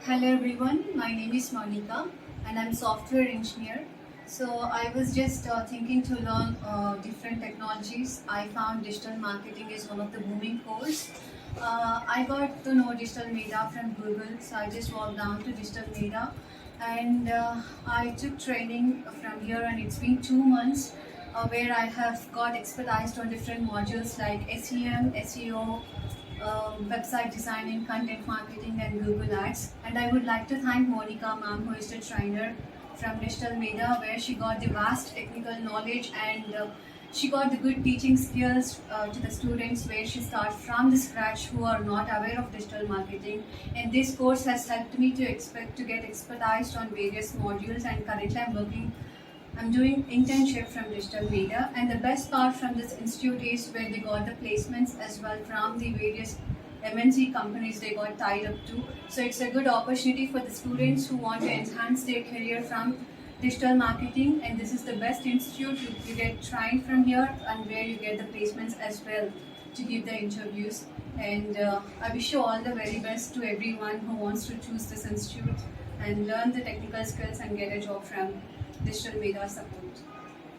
Hello everyone, my name is Mounika and I'm software engineer. So I was just thinking to learn different technologies. I found digital marketing is one of the booming course. I got to know digital media from Google, so I just walked down to digital media and I took training from here and it's been 2 months where I have got expertise on different modules like SEM, SEO, website designing, content marketing, and Google Ads. And I would like to thank Mounika ma'am, who is the trainer from Digital Medha, where she got the vast technical knowledge and she got the good teaching skills to the students where she starts from the scratch who are not aware of digital marketing. And this course has helped me to get expertise on various modules, and currently I'm doing internship from Digital Media, and the best part from this institute is where they got the placements as well from the various MNC companies they got tied up to. So it's a good opportunity for the students who want to enhance their career from digital marketing, and this is the best institute. You get trained from here and where you get the placements as well to give the interviews. And I wish you all the very best to everyone who wants to choose this institute and learn the technical skills and get a job from digital media support.